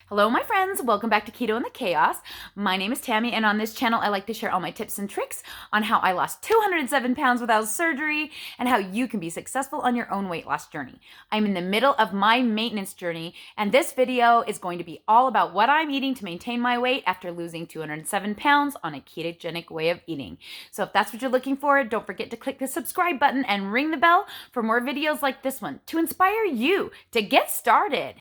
Hello, my friends. Welcome back to Keto and the Chaos. My name is Tammy, and on this channel, I like to share all my tips and tricks on how I lost 207 pounds without surgery and how you can be successful on your own weight loss journey. I'm in the middle of my maintenance journey, and this video is going to be all about what I'm eating to maintain my weight after losing 207 pounds on a ketogenic way of eating. So if that's what you're looking for, don't forget to click the subscribe button and ring the bell for more videos like this one to inspire you to get started.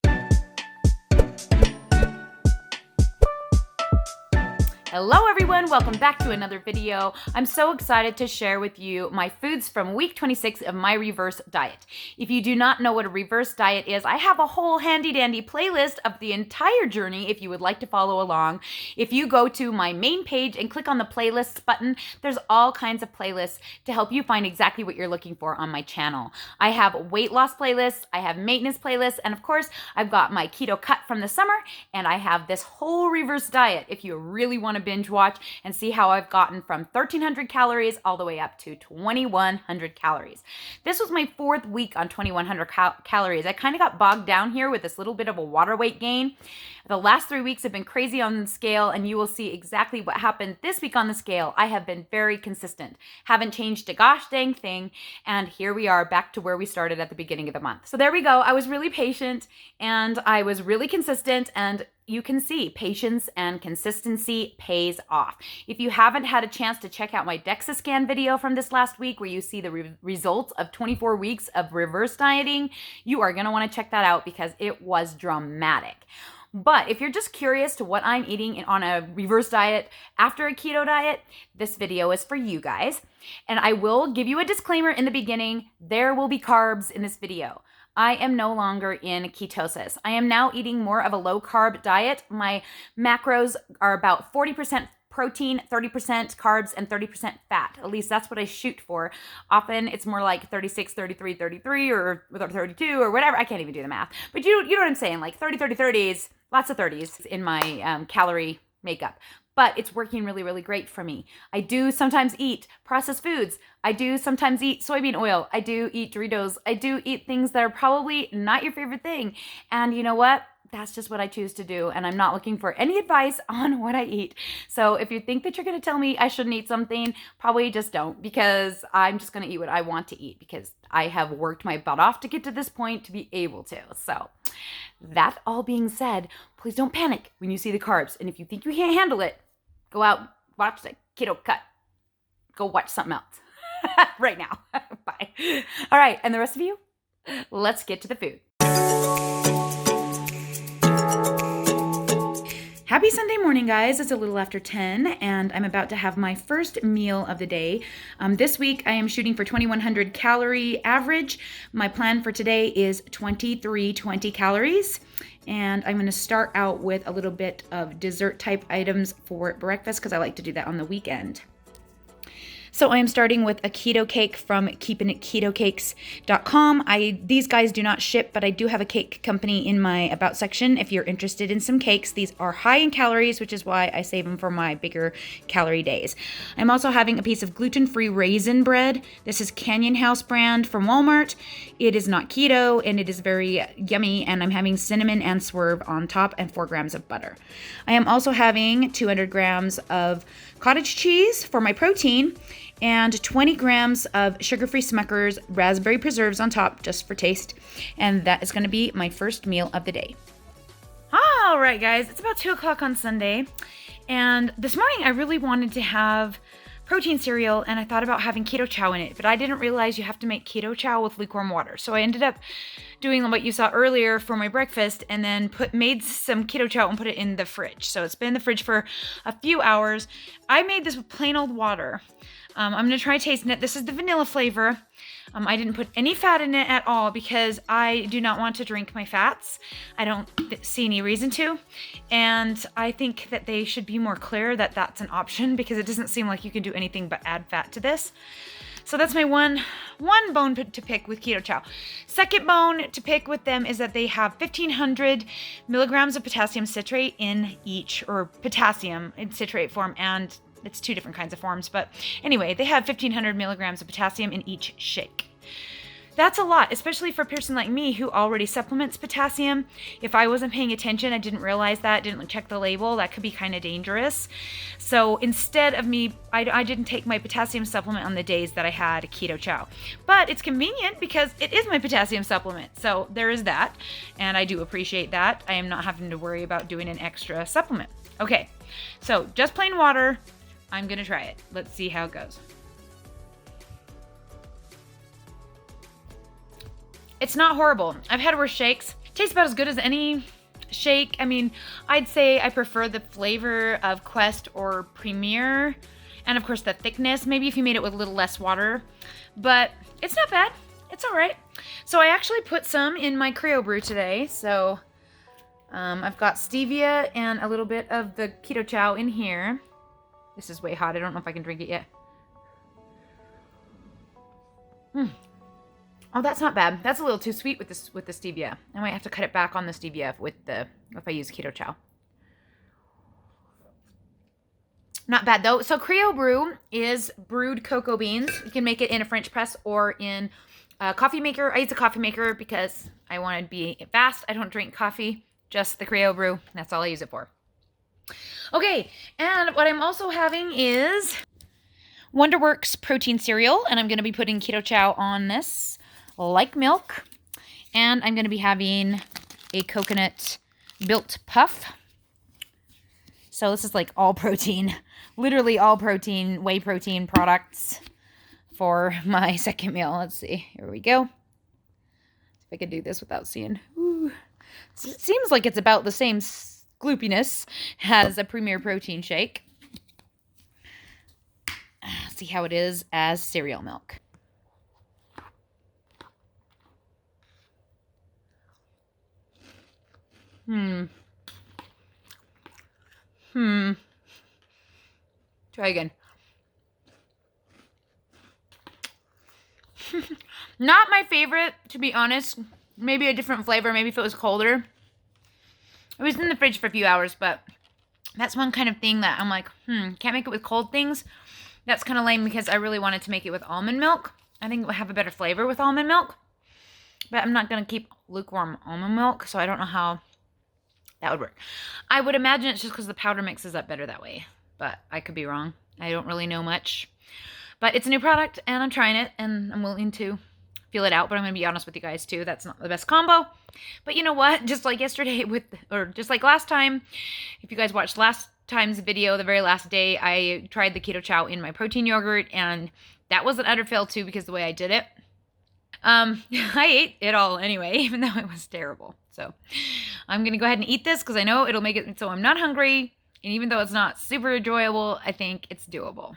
Hello everyone, welcome back to another video. I'm so excited to share with you my foods from week 26 of my reverse diet. If you do not know what a reverse diet is, I have a whole handy dandy playlist of the entire journey if you would like to follow along. If you go to my main page and click on the playlists button, there's all kinds of playlists to help you find exactly what you're looking for on my channel. I have weight loss playlists, I have maintenance playlists, and of course, I've got my keto cut from the summer, and I have this whole reverse diet if you really want to binge watch and see how I've gotten from 1,300 calories all the way up to 2,100 calories. This was my fourth week on 2,100 calories. I kind of got bogged down here with this little bit of a water weight gain. The last 3 weeks have been crazy on the scale, and you will see exactly what happened this week on the scale. I have been very consistent. Haven't changed a gosh dang thing, and here we are back to where we started at the beginning of the month. So there we go. I was really patient, and I was really consistent, and you can see patience and consistency pays off. If you haven't had a chance to check out my DEXA scan video from this last week where you see the results of 24 weeks of reverse dieting, you are gonna wanna check that out because it was dramatic. But if you're just curious to what I'm eating on a reverse diet after a keto diet, this video is for you guys. And I will give you a disclaimer in the beginning, there will be carbs in this video. I am no longer in ketosis. I am now eating more of a low carb diet. My macros are about 40% protein, 30% carbs, and 30% fat. At least that's what I shoot for. Often it's more like 36, 33, 33, or 32, or whatever. I can't even do the math. But you know what I'm saying? Like 30, 30, 30s, lots of 30s in my calorie makeup. But it's working really, really great for me. I do sometimes eat processed foods. I do sometimes eat soybean oil. I do eat Doritos. I do eat things that are probably not your favorite thing. And you know what? That's just what I choose to do. And I'm not looking for any advice on what I eat. So if you think that you're going to tell me I shouldn't eat something, probably just don't, because I'm just going to eat what I want to eat because I have worked my butt off to get to this point to be able to. So that all being said, please don't panic when you see the carbs. And if you think you can't handle it, go out, watch the keto cut. Go watch something else right now. Bye. All right. And the rest of you, let's get to the food. Happy Sunday morning, guys. It's a little after 10, and I'm about to have my first meal of the day. This week, I am shooting for 2,100 calorie average. My plan for today is 2320 calories. And I'm going to start out with a little bit of dessert type items for breakfast because I like to do that on the weekend. So I am starting with a keto cake from keepingitKetoCakes.com. These guys do not ship, but I do have a cake company in my About section if you're interested in some cakes. These are high in calories, which is why I save them for my bigger calorie days. I'm also having a piece of gluten-free raisin bread. This is Canyon House brand from Walmart. It is not keto, and it is very yummy, and I'm having cinnamon and swerve on top and 4 grams of butter. I am also having 200 grams of cottage cheese for my protein, and 20 grams of sugar-free Smucker's raspberry preserves on top just for taste. And that is going to be my first meal of the day. All right, guys, it's about 2 o'clock on Sunday. And this morning I really wanted to have protein cereal, and I thought about having Keto Chow in it, but I didn't realize you have to make Keto Chow with lukewarm water. So I ended up doing what you saw earlier for my breakfast, and then made some Keto Chow and put it in the fridge. So it's been in the fridge for a few hours. I made this with plain old water. I'm going to try tasting it. This is the vanilla flavor. I didn't put any fat in it at all because I do not want to drink my fats. I don't see any reason to. And I think that they should be more clear that that's an option because it doesn't seem like you can do anything but add fat to this. So that's my one bone to pick with Keto Chow. Second bone to pick with them is that they have 1,500 milligrams of potassium citrate in each, or potassium in citrate form, and it's 2 different kinds of forms. But anyway, they have 1,500 milligrams of potassium in each shake. That's a lot, especially for a person like me who already supplements potassium. If I wasn't paying attention, I didn't realize that, didn't check the label, that could be kind of dangerous. So instead of me, I didn't take my potassium supplement on the days that I had a Keto Chow. But it's convenient because it is my potassium supplement. So there is that, and I do appreciate that. I am not having to worry about doing an extra supplement. Okay, so just plain water. I'm gonna try it. Let's see how it goes. It's not horrible. I've had worse shakes. Tastes about as good as any shake. I mean, I'd say I prefer the flavor of Quest or Premier, and of course the thickness. Maybe if you made it with a little less water, but it's not bad. It's all right. So I actually put some in my Creo brew today. So I've got stevia and a little bit of the Keto Chow in here. This is way hot. I don't know if I can drink it yet. Oh, that's not bad. That's a little too sweet with the stevia. I might have to cut it back on the stevia if I use Keto Chow. Not bad though. So Creo Brew is brewed cocoa beans. You can make it in a French press or in a coffee maker. I use a coffee maker because I want to be fast. I don't drink coffee, just the Creo Brew. That's all I use it for. Okay, and what I'm also having is Wonderworks protein cereal, and I'm going to be putting Keto Chow on this, like milk. And I'm going to be having a coconut built puff. So this is like all protein, literally all protein, whey protein products for my second meal. Let's see. Here we go. If I can do this without seeing. Ooh. It seems like it's about the same gloopiness as a Premier protein shake. See how it is as cereal milk. Try again. Not my favorite, to be honest. Maybe a different flavor. Maybe if it was colder. It was in the fridge for a few hours, but that's one kind of thing that I'm like, can't make it with cold things. That's kind of lame because I really wanted to make it with almond milk. I think it would have a better flavor with almond milk. But I'm not going to keep lukewarm almond milk, so I don't know how that would work. I would imagine it's just because the powder mixes up better that way. But I could be wrong. I don't really know much. But it's a new product, and I'm trying it, and I'm willing to feel it out. But I'm going to be honest with you guys, too. That's not the best combo. But you know what? Just like yesterday or just like last time, if you guys watched last time's video, the very last day, I tried the Keto Chow in my protein yogurt, and that was an utter fail, too, because the way I did it. I ate it all anyway, even though it was terrible. So I'm going to go ahead and eat this because I know it'll make it so I'm not hungry. And even though it's not super enjoyable, I think it's doable.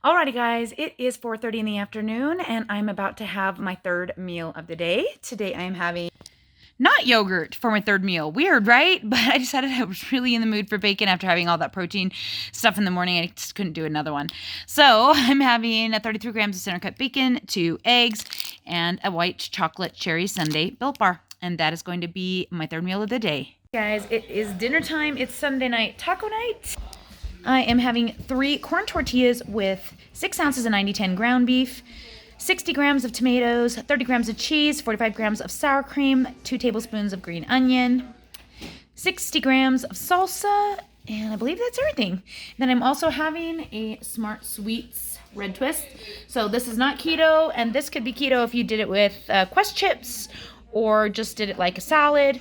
Alrighty guys, it is 4:30 in the afternoon and I'm about to have my third meal of the day. Today I am having not yogurt for my third meal. Weird, right? But I decided I was really in the mood for bacon after having all that protein stuff in the morning. I just couldn't do another one. So I'm having 33 grams of center cut bacon, 2 eggs, and a white chocolate cherry sundae Built Bar. And that is going to be my third meal of the day. Guys, it is dinner time. It's Sunday night taco night. I am having 3 corn tortillas with 6 ounces of 90-10 ground beef, 60 grams of tomatoes, 30 grams of cheese, 45 grams of sour cream, 2 tablespoons of green onion, 60 grams of salsa, and I believe that's everything. Then I'm also having a Smart Sweets red twist. So this is not keto, and this could be keto if you did it with Quest chips or just did it like a salad.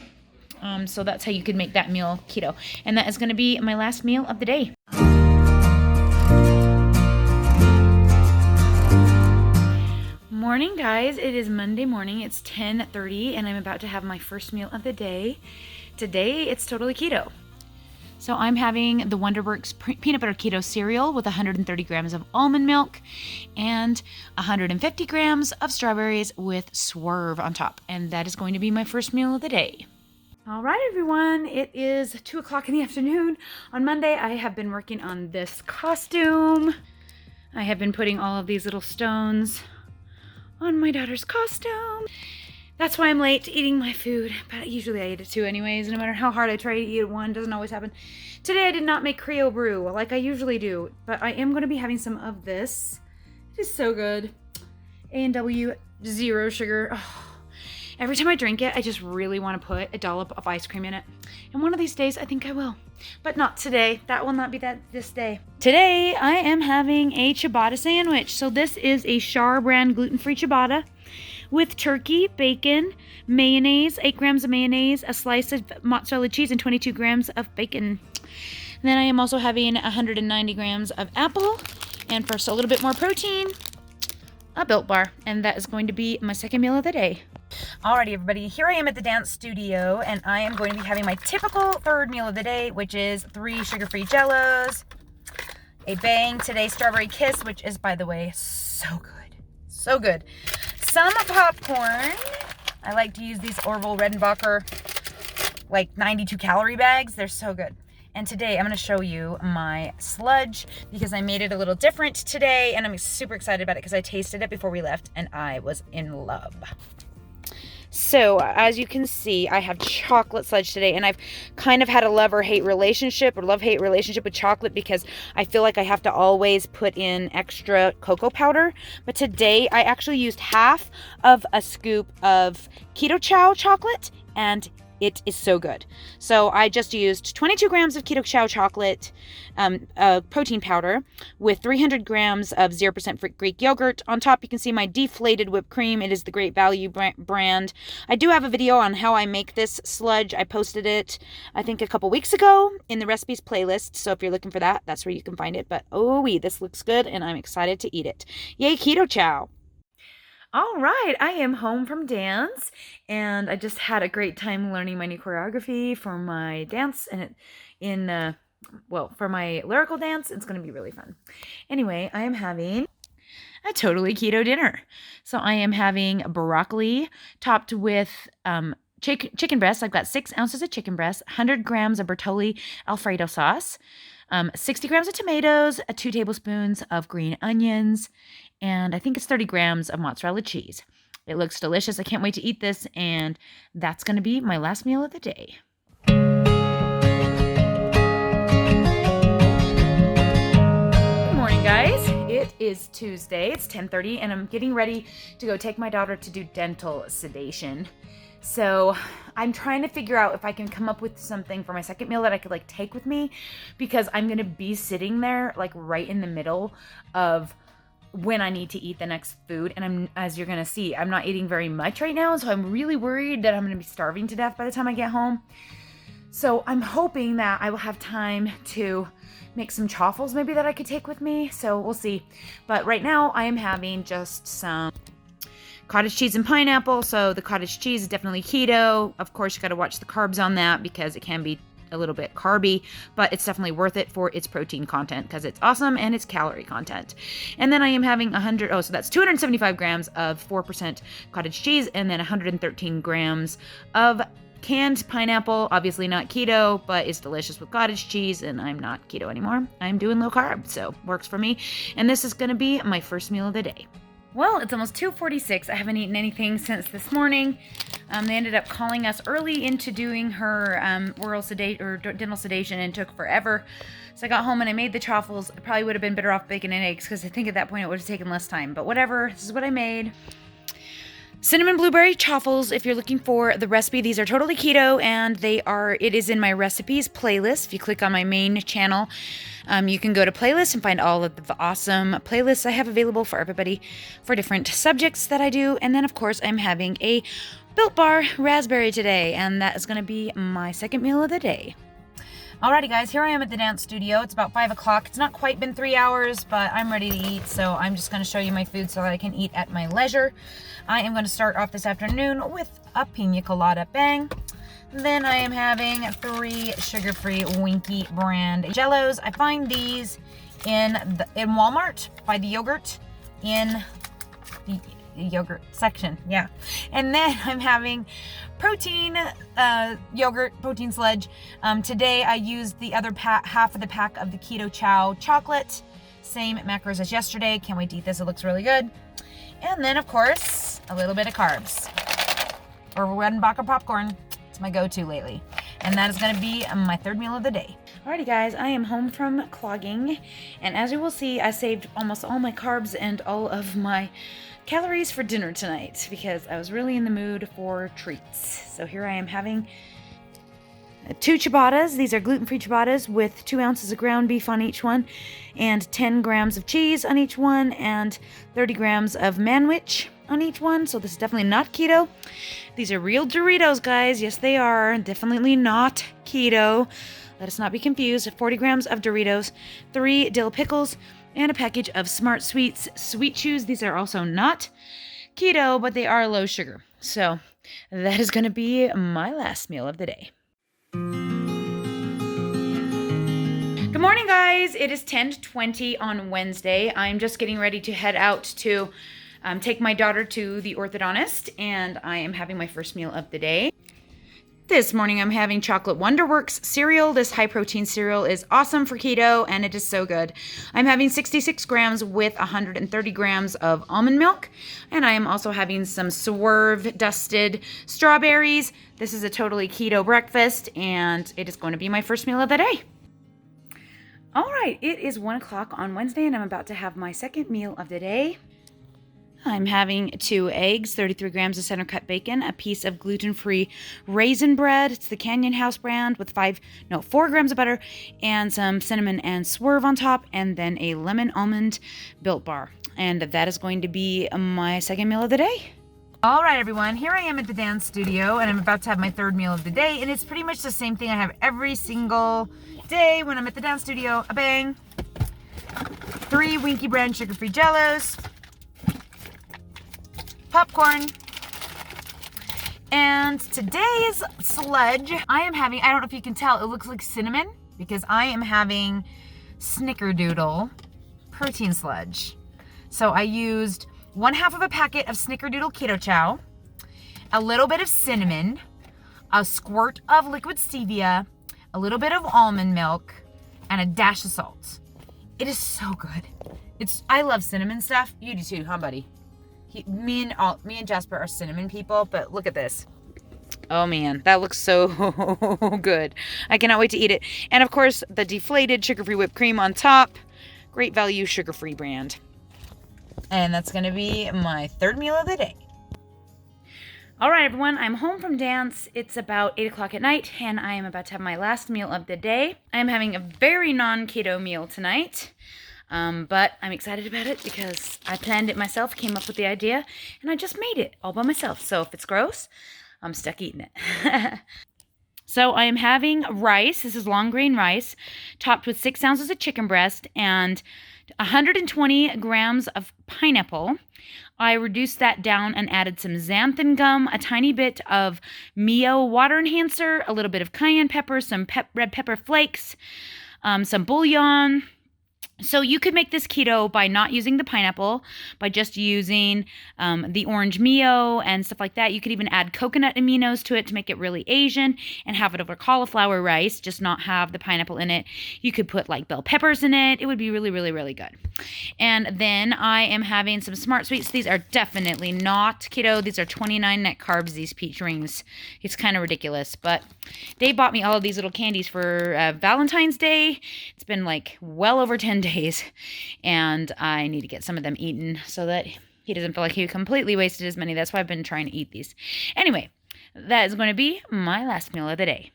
So that's how you could make that meal keto. And that is going to be my last meal of the day. Morning, guys. It is Monday morning. It's 10:30 and I'm about to have my first meal of the day. Today, it's totally keto. So I'm having the Wonderworks peanut butter keto cereal with 130 grams of almond milk and 150 grams of strawberries with Swerve on top. And that is going to be my first meal of the day. All right, everyone, it is 2 o'clock in the afternoon. On Monday, I have been working on this costume. I have been putting all of these little stones on my daughter's costume. That's why I'm late eating my food, but usually I eat it 2 anyways. No matter how hard I try to eat one, it doesn't always happen. Today, I did not make Creo Brew like I usually do, but I am going to be having some of this. It is so good. A&W, 0 sugar. Oh. Every time I drink it, I just really want to put a dollop of ice cream in it. And one of these days, I think I will. But not today. That will not be this day. Today, I am having a ciabatta sandwich. So this is a Char brand gluten-free ciabatta with turkey, bacon, mayonnaise, 8 grams of mayonnaise, a slice of mozzarella cheese, and 22 grams of bacon. And then I am also having 190 grams of apple. And for a little bit more protein, a Built Bar. And that is going to be my second meal of the day. Alrighty, everybody, here I am at the dance studio, and I am going to be having my typical third meal of the day, which is 3 sugar-free Jellos, a Bang Today Strawberry Kiss, which is, by the way, so good. So good. Some popcorn. I like to use these Orville Redenbacher, like 92 calorie bags. They're so good. And today I'm going to show you my sludge because I made it a little different today, and I'm super excited about it because I tasted it before we left, and I was in love. So, as you can see, I have chocolate sludge today, and I've kind of had a love-hate relationship with chocolate because I feel like I have to always put in extra cocoa powder. But today, I actually used half of a scoop of Keto Chow chocolate, and it is so good. So I just used 22 grams of Keto Chow chocolate, protein powder, with 300 grams of 0% Greek yogurt. On top, you can see my deflated whipped cream. It is the Great Value brand. I do have a video on how I make this sludge. I posted it, I think, a couple weeks ago in the recipes playlist. So if you're looking for that, that's where you can find it. But oh-wee, this looks good, and I'm excited to eat it. Yay, Keto Chow! All right, I am home from dance, and I just had a great time learning my new choreography for my dance, and for my lyrical dance. It's going to be really fun. Anyway, I am having a totally keto dinner. So I am having broccoli topped with chicken breast. I've got 6 ounces of chicken breast, 100 grams of Bertolli Alfredo sauce, 60 grams of tomatoes, 2 tablespoons of green onions, and I think it's 30 grams of mozzarella cheese. It looks delicious. I can't wait to eat this, and that's going to be my last meal of the day. Good morning, guys. It is Tuesday. It's 10:30, and I'm getting ready to go take my daughter to do dental sedation. So I'm trying to figure out if I can come up with something for my second meal that I could take with me, because I'm going to be sitting there right in the middle of when I need to eat the next food. And as you're going to see, I'm not eating very much right now. So I'm really worried that I'm going to be starving to death by the time I get home. So I'm hoping that I will have time to make some chaffles maybe that I could take with me. So we'll see. But right now I am having just some cottage cheese and pineapple. So the cottage cheese is definitely keto. Of course, you got to watch the carbs on that because it can be a little bit carby, but it's definitely worth it for its protein content because it's awesome and its calorie content. And then I am having so that's 275 grams of 4% cottage cheese, and then 113 grams of canned pineapple. Obviously not keto, but it's delicious with cottage cheese, and I'm not keto anymore. I'm doing low carb, so works for me. And this is going to be my first meal of the day. Well, it's almost 2:46. I haven't eaten anything since this morning. They ended up calling us early into doing her dental sedation, and took forever. So I got home and I made the chaffles. I probably would have been better off bacon and eggs because I think at that point it would have taken less time. But whatever, this is what I made. Cinnamon blueberry chaffles. If you're looking for the recipe, these are totally keto, and it is in my recipes playlist. If you click on my main channel, you can go to playlist and find all of the awesome playlists I have available for everybody for different subjects that I do. And then, of course, I'm having a Built Bar raspberry today, and that is going to be my second meal of the day. Alrighty, guys, here I am at the dance studio. It's about 5 o'clock. It's not quite been 3 hours, but I'm ready to eat, so I'm just going to show you my food so that I can eat at my leisure. I am going to start off this afternoon with a pina colada Bang. Then I am having 3 sugar-free Winky brand Jellos. I find these in Walmart by the yogurt in the yogurt section, yeah. And then I'm having protein yogurt, protein sludge. Today I used the other half of the pack of the Keto Chow chocolate. Same macros as yesterday. Can't wait to eat this. It looks really good. And then, of course, a little bit of carbs. Or Redenbacher popcorn. It's my go-to lately. And that is gonna be my third meal of the day. Alrighty guys, I am home from clogging, and as you will see, I saved almost all my carbs and all of my calories for dinner tonight because I was really in the mood for treats. So here I am having 2 ciabattas. These are gluten-free ciabattas with 2 ounces of ground beef on each one, and 10 grams of cheese on each one, and 30 grams of manwich on each one. So this is definitely not keto. These are real Doritos, guys. Yes, they are. Definitely not keto. Let us not be confused. 40 grams of Doritos, 3 dill pickles, and a package of Smart Sweets Sweet Chews. These are also not keto, but they are low sugar. So that is going to be my last meal of the day. Good morning, guys. It is 10:20 on Wednesday. I'm just getting ready to head out to take my daughter to the orthodontist, and I am having my first meal of the day. This morning I'm having chocolate Wonderworks cereal. This high protein cereal is awesome for keto, and it is so good. I'm having 66 grams with 130 grams of almond milk, and I am also having some Swerve dusted strawberries. This is a totally keto breakfast, and it is going to be my first meal of the day. All right, it is 1 o'clock on Wednesday, and I'm about to have my second meal of the day. I'm having 2 eggs, 33 grams of center cut bacon, a piece of gluten-free raisin bread. It's the Canyon House brand with 4 grams of butter and some cinnamon and Swerve on top, and then a lemon almond Built Bar. And that is going to be my second meal of the day. All right, everyone, here I am at the dance studio, and I'm about to have my third meal of the day, and it's pretty much the same thing I have every single day when I'm at the dance studio. A bang. 3 Winky brand sugar-free Jellos, popcorn, and today's sludge, I am having, I don't know if you can tell, it looks like cinnamon because I am having Snickerdoodle protein sludge. So I used 1/2 of a packet of Snickerdoodle Keto Chow, a little bit of cinnamon, a squirt of liquid stevia, a little bit of almond milk, and a dash of salt. It is so good. I love cinnamon stuff. You do too, huh, buddy? Me and Jasper are cinnamon people, but look at this. Oh man, that looks so good. I cannot wait to eat it. And of course, the deflated sugar-free whipped cream on top. Great value sugar-free brand. And that's going to be my third meal of the day. All right, everyone, I'm home from dance. It's about 8 o'clock at night, and I am about to have my last meal of the day. I am having a very non-keto meal tonight. But I'm excited about it because I planned it myself, came up with the idea, and I just made it all by myself. So if it's gross, I'm stuck eating it. So I am having rice. This is long grain rice, topped with 6 ounces of chicken breast and 120 grams of pineapple. I reduced that down and added some xanthan gum, a tiny bit of Mio water enhancer, a little bit of cayenne pepper, some red pepper flakes, some bouillon. So you could make this keto by not using the pineapple, by just using the orange Mio and stuff like that. You could even add coconut aminos to it to make it really Asian and have it over cauliflower rice, just not have the pineapple in it. You could put like bell peppers in it. It would be really, really, really good. And then I am having some Smart Sweets. These are definitely not keto. These are 29 net carbs, these peach rings. It's kind of ridiculous, but they bought me all of these little candies for Valentine's Day. It's been like well over 10 days, and I need to get some of them eaten so that he doesn't feel like he completely wasted his money. That's why I've been trying to eat these. Anyway, that is going to be my last meal of the day.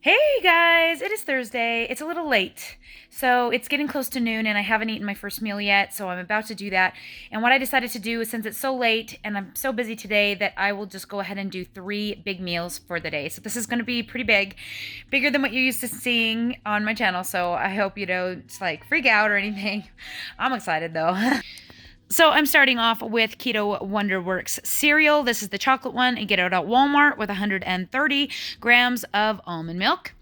Hey guys, it is Thursday. It's a little late. So it's getting close to noon and I haven't eaten my first meal yet, so I'm about to do that. And what I decided to do is, since it's so late and I'm so busy today, that I will just go ahead and do 3 big meals for the day. So this is going to be pretty big, bigger than what you're used to seeing on my channel. So I hope you don't like freak out or anything. I'm excited though. So I'm starting off with Keto Wonderworks cereal. This is the chocolate one. You get it at Walmart with 130 grams of almond milk.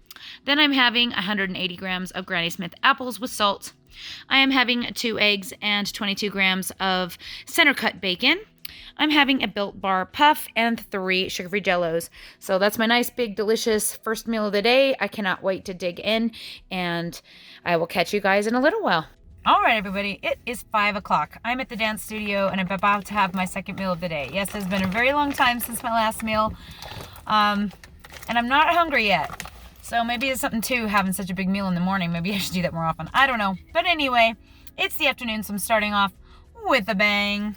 Then I'm having 180 grams of Granny Smith apples with salt. I am having 2 eggs and 22 grams of center cut bacon. I'm having a Built Bar puff and 3 sugar-free Jellos. So that's my nice, big, delicious first meal of the day. I cannot wait to dig in, and I will catch you guys in a little while. All right, everybody, it is 5 o'clock. I'm at the dance studio and I'm about to have my second meal of the day. Yes, it's been a very long time since my last meal, and I'm not hungry yet. So maybe it's something to having such a big meal in the morning. Maybe I should do that more often. I don't know. But anyway, it's the afternoon, so I'm starting off with a bang.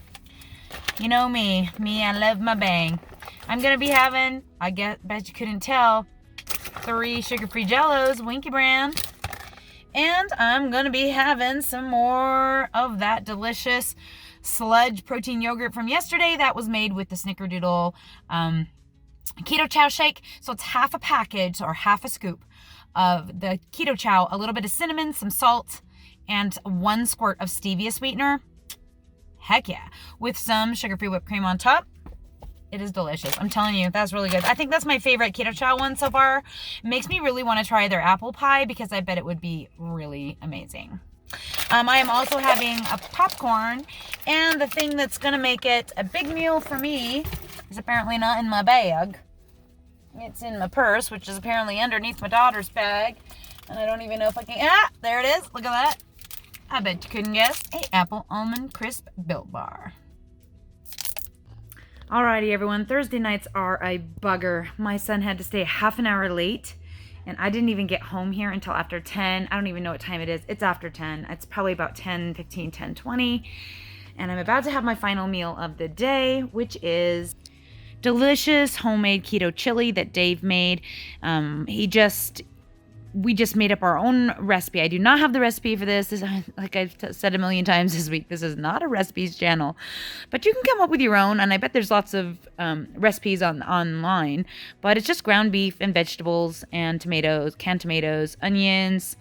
You know me, I love my bang. I'm gonna be having, bet you couldn't tell, 3 sugar-free Jellos, Winky brand. And I'm going to be having some more of that delicious Sludge protein yogurt from yesterday that was made with the Snickerdoodle Keto Chow shake. So it's half a package or half a scoop of the Keto Chow, a little bit of cinnamon, some salt, and 1 squirt of stevia sweetener. Heck yeah. With some sugar-free whipped cream on top. It is delicious. I'm telling you, that's really good. I think that's my favorite Keto Chow one so far. It makes me really want to try their apple pie because I bet it would be really amazing. I am also having a popcorn, and the thing that's going to make it a big meal for me is apparently not in my bag. It's in my purse, which is apparently underneath my daughter's bag, and I don't even know if I can... there it is. Look at that. I bet you couldn't guess. A apple almond crisp Built Bar. Alrighty, everyone. Thursday nights are a bugger. My son had to stay half an hour late, and I didn't even get home here until after 10. I don't even know what time it is. It's after 10. It's probably about 10:15, 10:20. And I'm about to have my final meal of the day, which is delicious homemade keto chili that Dave made. We just made up our own recipe. I do not have the recipe for this. Like I've said a million times this week, this is not a recipes channel. But you can come up with your own, and I bet there's lots of recipes online. But it's just ground beef and vegetables and tomatoes, canned tomatoes, onions,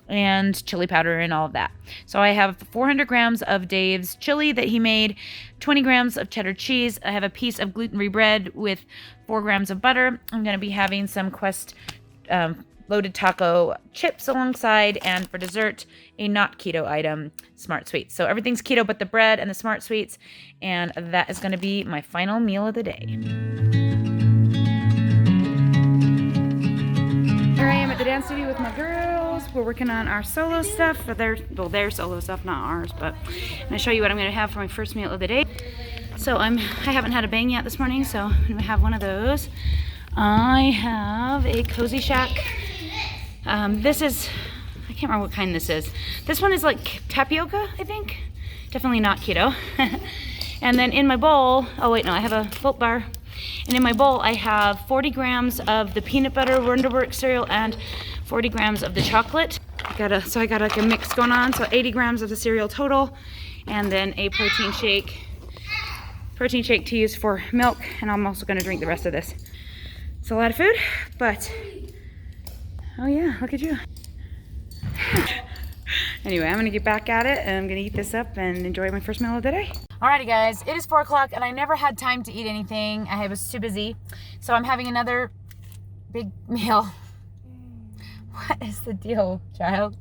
and chili powder and all of that. So I have 400 grams of Dave's chili that he made, 20 grams of cheddar cheese. I have a piece of gluten-free bread with 4 grams of butter. I'm going to be having some Quest loaded taco chips alongside, and for dessert, a not keto item, Smart Sweets. So everything's keto but the bread and the Smart Sweets, and that is going to be my final meal of the day. Here I am at the dance studio with my girls. We're working on our solo stuff, for their solo stuff, not ours, but I'm going to show you what I'm going to have for my first meal of the day. So I haven't had a bang yet this morning, so I'm going to have one of those. I have a Cozy Shack. This is, I can't remember what kind this is. This one is like tapioca, I think. Definitely not keto. And then in my bowl, oh wait, no, I have a Built Bar. And in my bowl, I have 40 grams of the peanut butter Wonderworks cereal and 40 grams of the chocolate. So I got like a mix going on. So 80 grams of the cereal total. And then a protein shake to use for milk. And I'm also gonna drink the rest of this. It's a lot of food, but oh yeah, look at you. Anyway, I'm gonna get back at it and I'm gonna eat this up and enjoy my first meal of the day. Alrighty guys, it is 4 o'clock and I never had time to eat anything. I was too busy. So I'm having another big meal. What is the deal, child?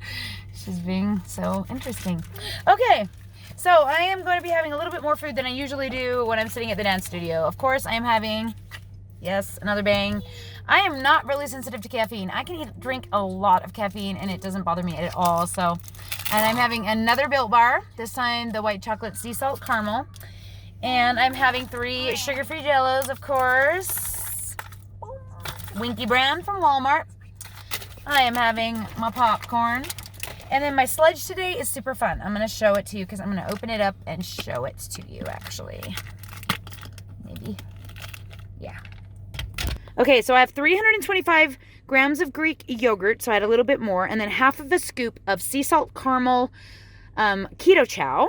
She's being so interesting. Okay, so I am going to be having a little bit more food than I usually do when I'm sitting at the dance studio. Of course, I am having, yes, another bang. I am not really sensitive to caffeine. I can drink a lot of caffeine and it doesn't bother me at all. So, and I'm having another Built Bar, this time the white chocolate sea salt caramel. And I'm having 3 sugar-free Jellos, of course. Winky brand from Walmart. I am having my popcorn. And then my Sludge today is super fun. I'm going to show it to you because I'm going to open it up and show it to you, actually. Maybe. Yeah. Okay, so I have 325 grams of Greek yogurt, so I had a little bit more, and then half of a scoop of sea salt caramel Keto Chow.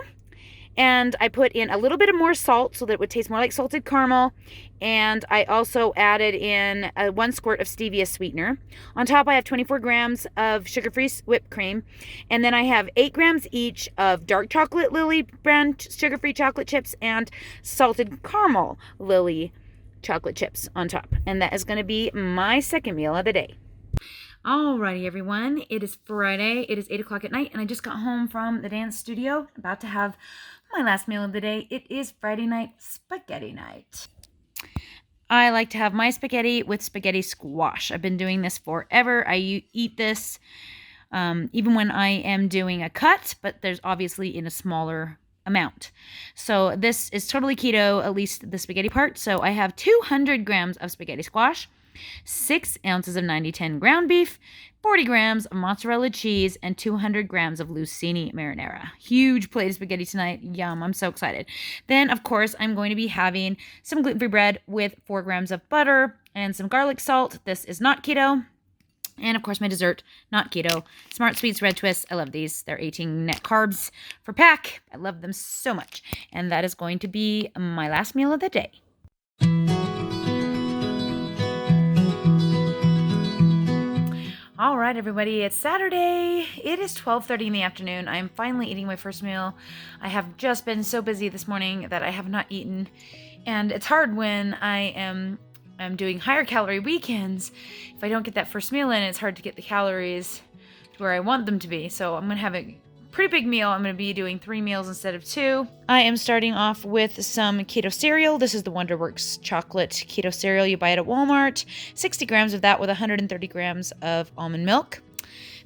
And I put in a little bit of more salt so that it would taste more like salted caramel. And I also added in 1 squirt of stevia sweetener. On top, I have 24 grams of sugar-free whipped cream. And then I have 8 grams each of dark chocolate Lily brand sugar-free chocolate chips and salted caramel Lily chocolate chips on top. And that is going to be my second meal of the day. Alrighty, everyone. It is Friday. It is 8 o'clock at night, and I just got home from the dance studio. About to have my last meal of the day. It is Friday night spaghetti night. I like to have my spaghetti with spaghetti squash. I've been doing this forever. I eat this even when I am doing a cut, but there's obviously in a smaller amount. So this is totally keto, at least the spaghetti part. So I have 200 grams of spaghetti squash, 6 ounces of 90-10 ground beef, 40 grams of mozzarella cheese, and 200 grams of lucini marinara. Huge plate of spaghetti tonight. Yum, I'm so excited. Then, of course, I'm going to be having some gluten-free bread with 4 grams of butter and some garlic salt. This is not keto. And, of course, my dessert, not keto. Smart Sweets Red Twists. I love these. They're 18 net carbs per pack. I love them so much. And that is going to be my last meal of the day. All right, everybody, it's Saturday. It is 12:30 in the afternoon. I am finally eating my first meal. I have just been so busy this morning that I have not eaten. And it's hard when I'm doing higher calorie weekends. If I don't get that first meal in, it's hard to get the calories to where I want them to be. So I'm going to have a pretty big meal. I'm going to be doing 3 meals instead of 2. I am starting off with some keto cereal. This is the Wonderworks chocolate keto cereal. You buy it at Walmart. 60 grams of that with 130 grams of almond milk.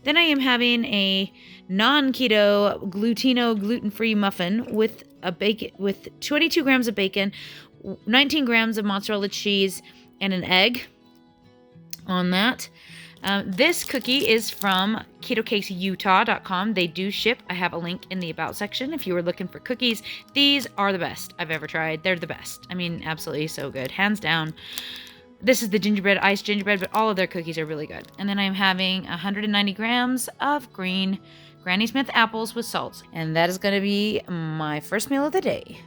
Then I am having a non-keto gluten-free muffin with 22 grams of bacon, 19 grams of mozzarella cheese, and an egg on that. This cookie is from KetoCakesUtah.com. They do ship. I have a link in the About section if you were looking for cookies. These are the best I've ever tried. They're the best. I mean, absolutely so good. Hands down. This is the iced gingerbread, but all of their cookies are really good. And then I'm having 190 grams of green Granny Smith apples with salt. And that is going to be my first meal of the day.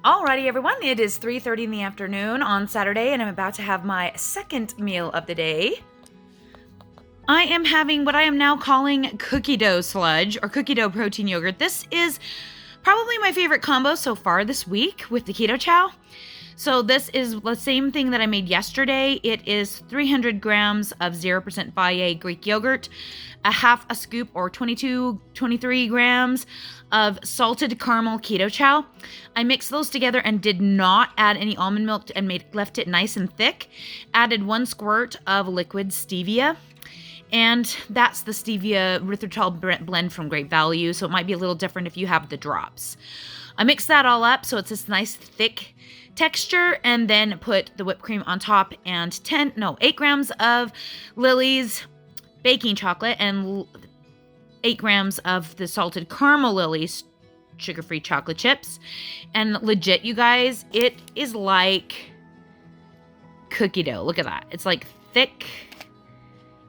Alrighty, everyone. It is 3:30 in the afternoon on Saturday, and I'm about to have my second meal of the day. I am having what I am now calling cookie dough sludge or cookie dough protein yogurt. This is probably my favorite combo so far this week with the Keto Chow. So this is the same thing that I made yesterday. It is 300 grams of 0% Valle Greek yogurt, a half a scoop or 23 grams of salted caramel Keto Chow. I mixed those together and did not add any almond milk and left it nice and thick. Added 1 squirt of liquid stevia. And that's the stevia erythritol blend from Great Value, so it might be a little different if you have the drops. I mixed that all up so it's this nice thick texture, and then put the whipped cream on top and 8 grams of Lily's baking chocolate and 8 grams of the salted caramel Lily's sugar-free chocolate chips. And legit, you guys, it is like cookie dough. Look at that. It's like thick.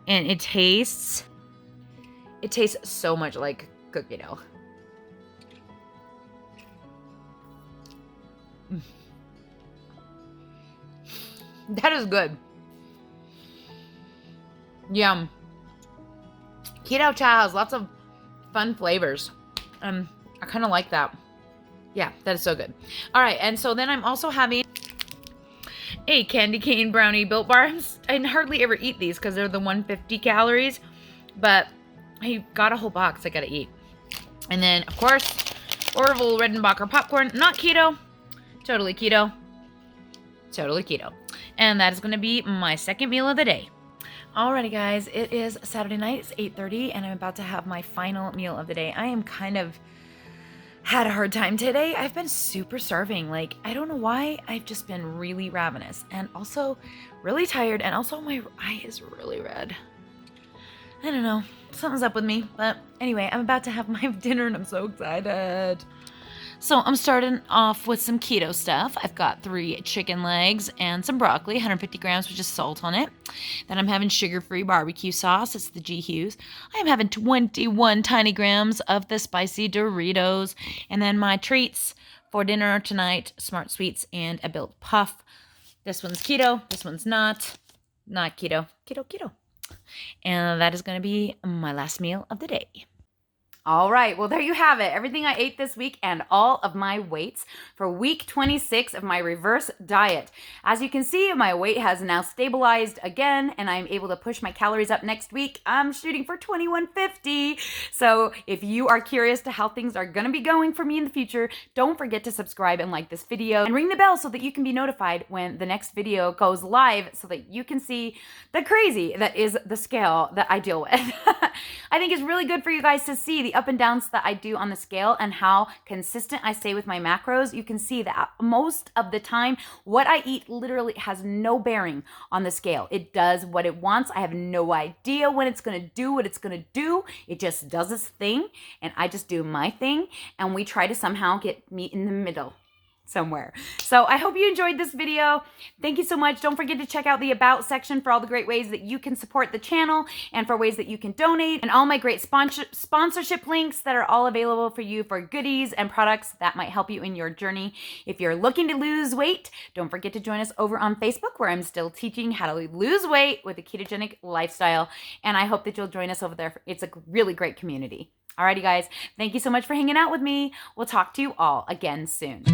And it tastes so much like cookie dough. That is good. Yum. Keto Chow has lots of fun flavors. I kind of like that. Yeah, that is so good. All right, and so then I'm also having a candy cane brownie Built Bar. I hardly ever eat these because they're the 150 calories, but I got a whole box I gotta eat. And then, of course, Orville Redenbacher popcorn. Not keto. Totally keto. Totally keto. And that is going to be my second meal of the day. Alrighty, guys. It is Saturday night. It's 8:30, and I'm about to have my final meal of the day. I am kind of had a hard time today. I've been super starving. Like, I don't know why. I've just been really ravenous and also really tired, and also my eye is really red. I don't know. Something's up with me. But anyway, I'm about to have my dinner, and I'm so excited. So I'm starting off with some keto stuff. I've got 3 chicken legs and some broccoli, 150 grams with just salt on it. Then I'm having sugar-free barbecue sauce. It's the G Hughes. I am having 21 tiny grams of the spicy Doritos. And then my treats for dinner tonight, Smart Sweets and a Built Puff. This one's keto. This one's not. Not keto. Keto. And that is going to be my last meal of the day. All right, well, there you have it. Everything I ate this week and all of my weights for week 26 of my reverse diet. As you can see, my weight has now stabilized again, and I'm able to push my calories up next week. I'm shooting for 2150. So if you are curious to how things are going to be going for me in the future, don't forget to subscribe and like this video and ring the bell so that you can be notified when the next video goes live so that you can see the crazy that is the scale that I deal with. I think it's really good for you guys to see the up and downs that I do on the scale and how consistent I stay with my macros. You can see that most of the time, what I eat literally has no bearing on the scale. It does what it wants. I have no idea when it's going to do what it's going to do. It just does its thing, and I just do my thing, and we try to somehow get meat in the middle somewhere. So I hope you enjoyed this video. Thank you so much. Don't forget to check out the About section for all the great ways that you can support the channel and for ways that you can donate, and all my great sponsorship links that are all available for you for goodies and products that might help you in your journey. If you're looking to lose weight, don't forget to join us over on Facebook, where I'm still teaching how to lose weight with a ketogenic lifestyle, and I hope that you'll join us over there. It's a really great community. Alrighty guys, thank you so much for hanging out with me. We'll talk to you all again soon.